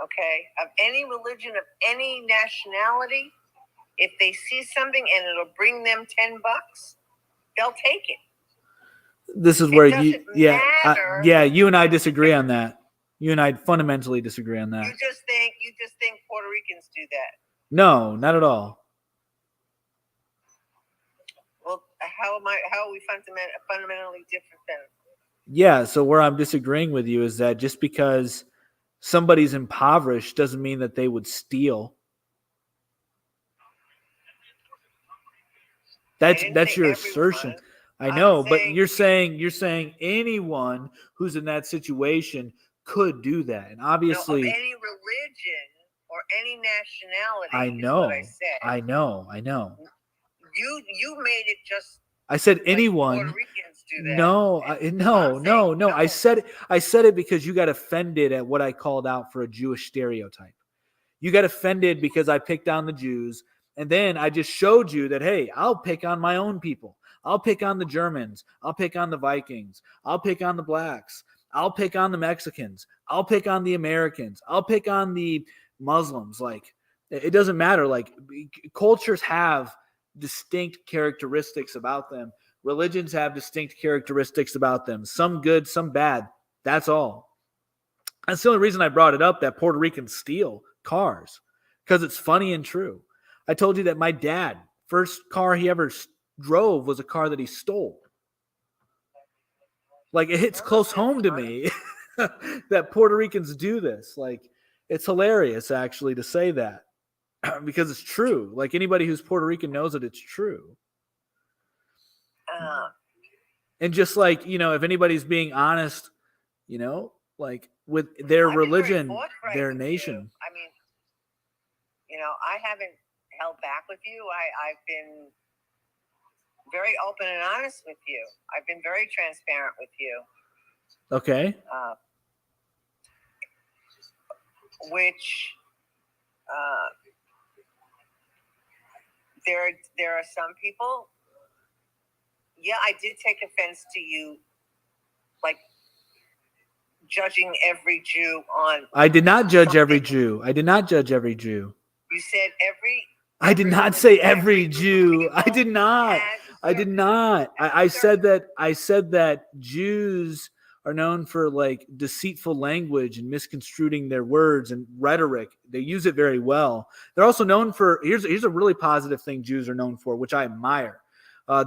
okay, of any religion, of any nationality. If they see something and it'll bring them $10, they'll take it. This is where you, you and I disagree on that. You and I fundamentally disagree on that. You just think Puerto Ricans do that. No, not at all. Well, how are we fundamentally different then? Yeah, so where I'm disagreeing with you is that just because somebody's impoverished doesn't mean that they would steal. That's your assertion. I know, but you're saying anyone who's in that situation could do that, and obviously, no, of any religion or any nationality. I know. Is what I said. I know. You made it just. I said anyone. Puerto Ricans do that. No. I said it because you got offended at what I called out for a Jewish stereotype. You got offended because I picked on the Jews, and then I just showed you that, hey, I'll pick on my own people. I'll pick on the Germans. I'll pick on the Vikings. I'll pick on the blacks. I'll pick on the Mexicans. I'll pick on the Americans. I'll pick on the Muslims. Like, it doesn't matter. Like, cultures have distinct characteristics about them. Religions have distinct characteristics about them. Some good, some bad. That's all. That's the only reason I brought it up, that Puerto Ricans steal cars, because it's funny and true. I told you that my dad, first car he ever drove was a car that he stole. Like, it hits close home to me that Puerto Ricans do this. Like, it's hilarious actually to say that because it's true. Like, anybody who's Puerto Rican knows that it's true. And just like, if anybody's being honest, like with their religion, their nation. I mean, I haven't held back with you. I've been very open and honest with you. I've been very transparent with you. Okay. Which there are some people. Yeah, I did take offense to you, like judging every Jew on. I did not judge every Jew. I did not judge every Jew. You said every. I did not say every Jew. I did not. I did not. I said that Jews are known for like deceitful language and misconstruing their words and rhetoric. They use it very well. They're also known for, here's a really positive thing Jews are known for, which I admire.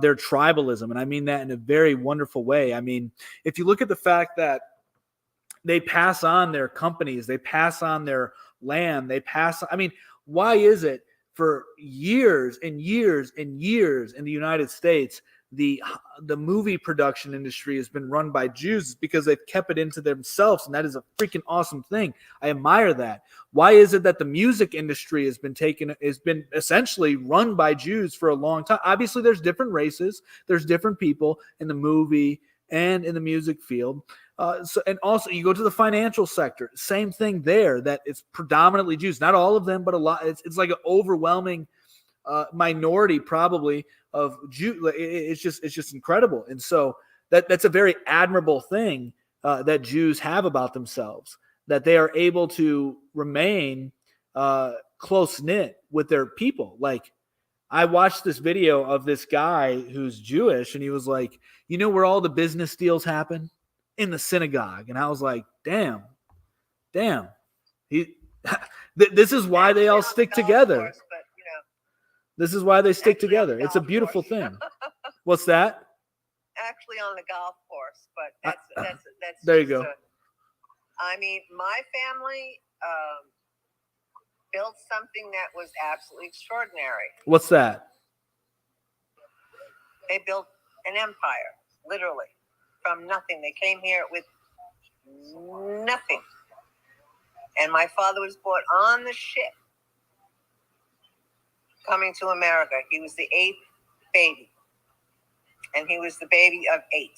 Their tribalism. And I mean that in a very wonderful way. I mean, if you look at the fact that they pass on their companies, they pass on their land, why is it for years and years and years in the United States, the movie production industry has been run by Jews? Because they've kept it into themselves, and that is a freaking awesome thing. I admire that. Why is it that the music industry has been essentially run by Jews for a long time? Obviously, there's different races, there's different people in the movie and in the music field. And also, you go to the financial sector, same thing there. That it's predominantly Jews, not all of them, but a lot. It's like an overwhelming minority, probably, of Jew. It's just incredible, and so that's a very admirable thing that Jews have about themselves, that they are able to remain close knit with their people. Like, I watched this video of this guy who's Jewish, and he was like, where all the business deals happen? In the synagogue. And I was like, damn. This is why they all stick together. This is why they stick together. It's a beautiful thing. What's that? Actually on the golf course, but that's there you go. I mean, my family built something that was absolutely extraordinary. What's that? They built an empire, literally, from nothing. They came here with nothing. And my father was born on the ship coming to America. He was the 8th baby. And he was the baby of 8.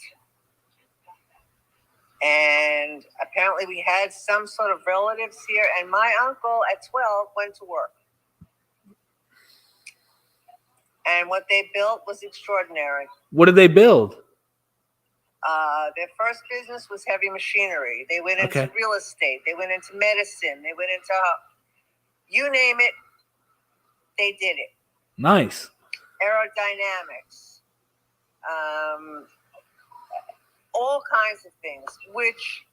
And apparently we had some sort of relatives here. And my uncle at 12 went to work. And what they built was extraordinary. What did they build? Their first business was heavy machinery. They went into Okay. real estate. They went into medicine. They went into, you name it, they did it. Nice. Aerodynamics, all kinds of things, which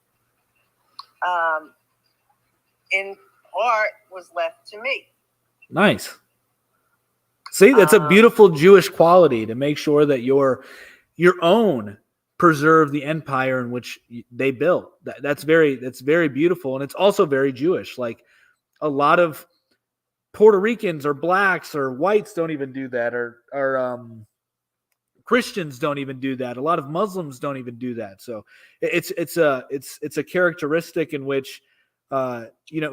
in part was left to me. Nice. See, that's a beautiful Jewish quality, to make sure that your own preserve the empire in which they built. That's very beautiful, and it's also very Jewish. Like, a lot of Puerto Ricans or blacks or whites don't even do that, or Christians don't even do that. A lot of Muslims don't even do that. So it's a characteristic in which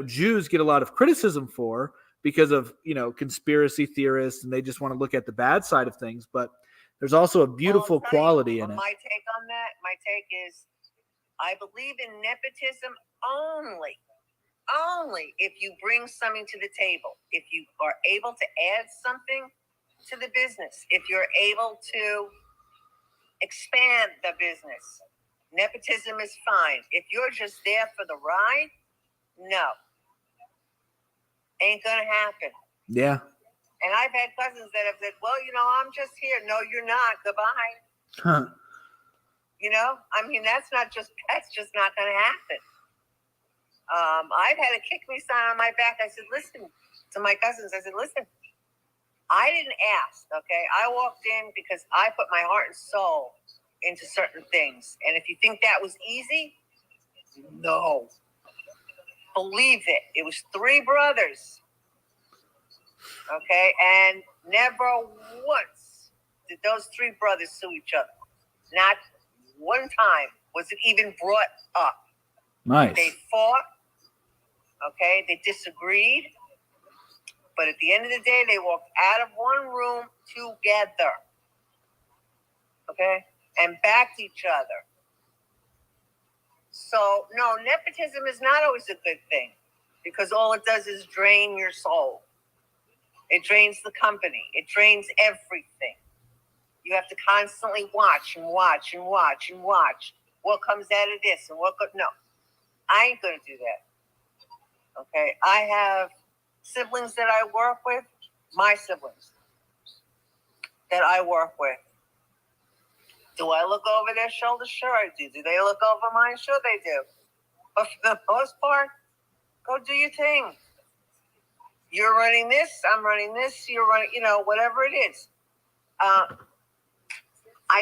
Jews get a lot of criticism for, because of conspiracy theorists, and they just want to look at the bad side of things. But there's also a beautiful quality in it. My take on that, is I believe in nepotism only if you bring something to the table, if you are able to add something to the business, if you're able to expand the business. Nepotism is fine. If you're just there for the ride, no. Ain't gonna happen. Yeah. And I've had cousins that have said, well, I'm just here. No, you're not. Goodbye. Huh. That's just not gonna happen. I've had a kick me sign on my back. I said, listen, to my cousins, I said, listen, I didn't ask, okay? I walked in because I put my heart and soul into certain things. And if you think that was easy, no. Believe it. It was 3 brothers, okay? And never once did those 3 brothers sue each other. Not one time was it even brought up. Nice. They fought, okay? They disagreed. But at the end of the day, they walked out of one room together, okay, and backed each other. So, no, nepotism is not always a good thing, because all it does is drain your soul. It drains the company. It drains everything. You have to constantly watch and watch and watch and watch what comes out of this and no, I ain't going to do that, okay? I have siblings that I work with, my siblings that I work with. Do I look over their shoulders? Sure I do. Do they look over mine? Sure they do. But for the most part, go do your thing. You're running this, I'm running this, you're running, whatever it is. I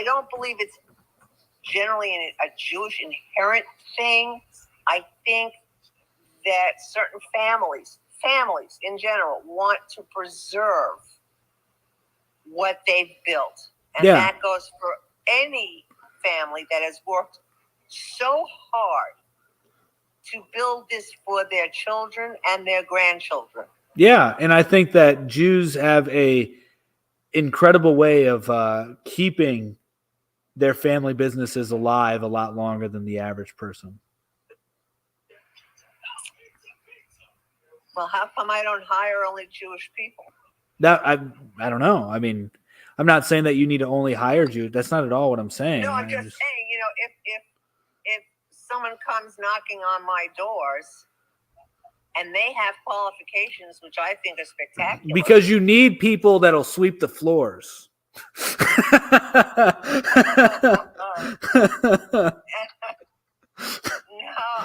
don't believe it's generally a Jewish inherent thing. I think that certain families in general, want to preserve what they've built. And that goes for any family that has worked so hard to build this for their children and their grandchildren. Yeah, and I think that Jews have a incredible way of keeping their family businesses alive a lot longer than the average person. Well, how come I don't hire only Jewish people? That I don't know. I mean, I'm not saying that you need to only hire Jews. That's not at all what I'm saying. No, I'm just saying, if someone comes knocking on my doors and they have qualifications, which I think are spectacular. Because you need people that'll sweep the floors. No,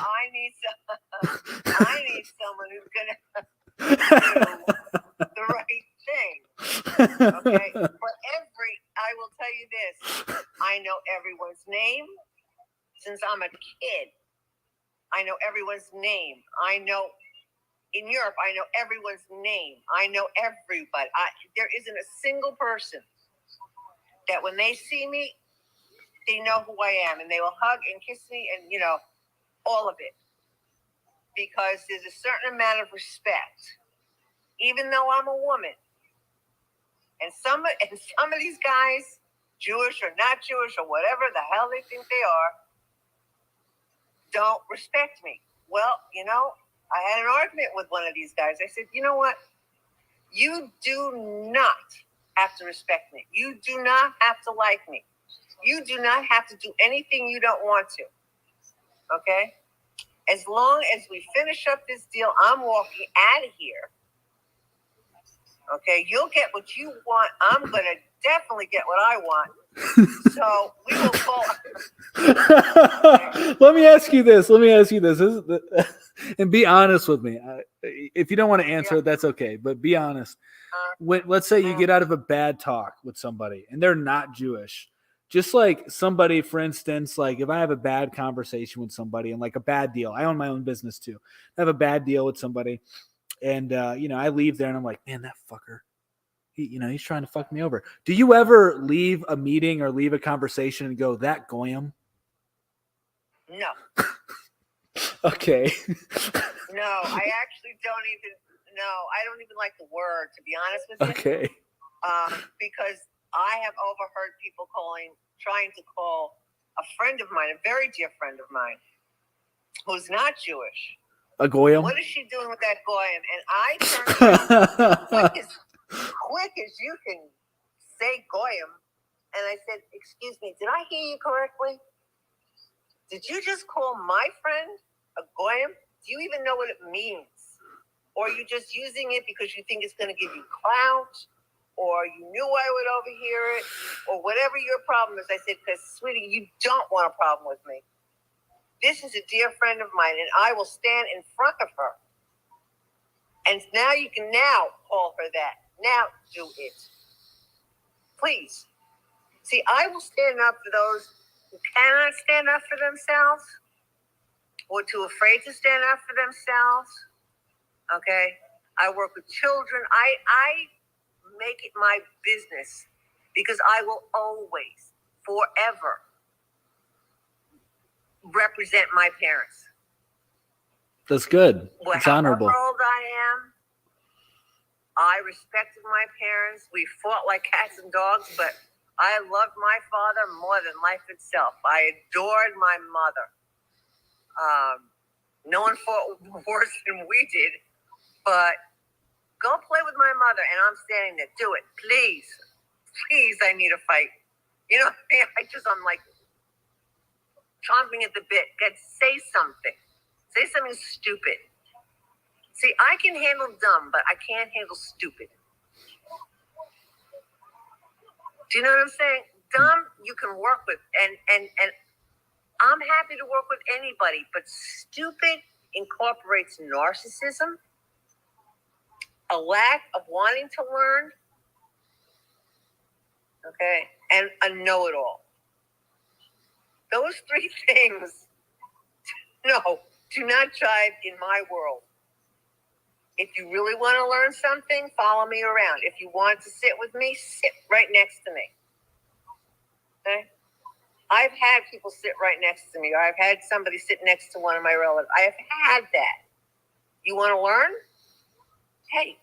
I need someone who's gonna do the right thing. Okay. I will tell you this. I know everyone's name since I'm a kid. I know everyone's name. I know in Europe, I know everyone's name. I know everybody. There isn't a single person that when they see me, they know who I am, and they will hug and kiss me, and all of it, because there's a certain amount of respect, even though I'm a woman. And some of these guys, Jewish or not Jewish or whatever the hell they think they are, don't respect me. Well, I had an argument with one of these guys. I said, you know what? You do not have to respect me. You do not have to like me. You do not have to do anything you don't want to. Okay? As long as we finish up this deal, I'm walking out of here. Okay? You'll get what you want. I'm going to definitely get what I want. So we will call. Let me ask you this. And be honest with me. If you don't want to answer it, that's okay. But be honest. Let's say you get out of a bad talk with somebody and they're not Jewish. Just like somebody, for instance, like if I have a bad conversation with somebody and like a bad deal, I own my own business too. I have a bad deal with somebody and, I leave there and I'm like, man, that fucker. He's trying to fuck me over. Do you ever leave a meeting or leave a conversation and go, that goyim? No. Okay. No, I actually don't even. No, I don't even like the word, to be honest with you. Okay. Because I have overheard people trying to call a friend of mine, a very dear friend of mine, who's not Jewish. A goyim? What is she doing with that goyim? And I turned around quick as you can say goyim, and I said, "Excuse me, did I hear you correctly? Did you just call my friend a goyim? Do you even know what it means? Or are you just using it because you think it's going to give you clout? Or you knew I would overhear it? Or whatever your problem is." I said, "Because, sweetie, you don't want a problem with me. This is a dear friend of mine, and I will stand in front of her. And now you can call her that. Now do it. Please." See, I will stand up for those who cannot stand up for themselves or too afraid to stand up for themselves. Okay? I work with children. I make it my business because I will always, forever represent my parents. That's good. It's honorable. However old I am, I respected my parents. We fought like cats and dogs, but I loved my father more than life itself. I adored my mother. No one fought worse than we did, but go play with my mother, and I'm standing there. Do it, please. Please, I need a fight. You know, I'm like chomping at the bit. God, say something. Say something stupid. See, I can handle dumb, but I can't handle stupid. Do you know what I'm saying? Dumb, you can work with, and I'm happy to work with anybody, but stupid incorporates narcissism, a lack of wanting to learn, okay, and a know-it-all. Those three things, no, do not jive in my world. If you really want to learn something, follow me around. If you want to sit with me, sit right next to me. Okay? I've had people sit right next to me, or I've had somebody sit next to one of my relatives. I have had that. You want to learn? Hey,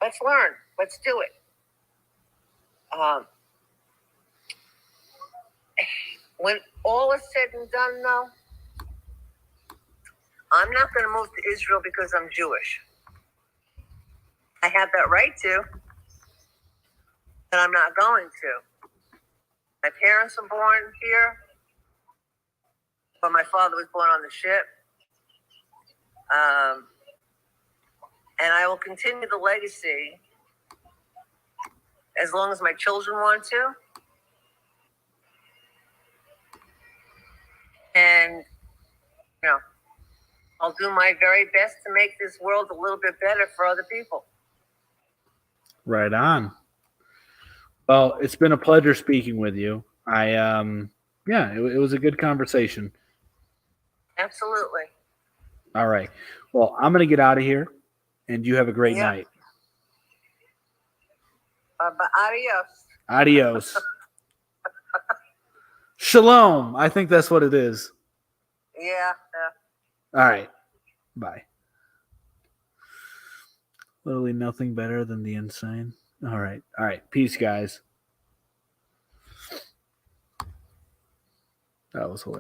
let's learn. Let's do it. When all is said and done, though, I'm not going to move to Israel because I'm Jewish. I have that right to, but I'm not going to. My parents were born here, but my father was born on the ship. And I will continue the legacy as long as my children want to. And, I'll do my very best to make this world a little bit better for other people. Right on. Well, it's been a pleasure speaking with you. It was a good conversation. Absolutely. All right. Well, I'm going to get out of here, and you have a great night. Adios. Adios. Shalom. I think that's what it is. Yeah. All right. Bye. Literally nothing better than the insane. All right. Peace, guys. That was hilarious.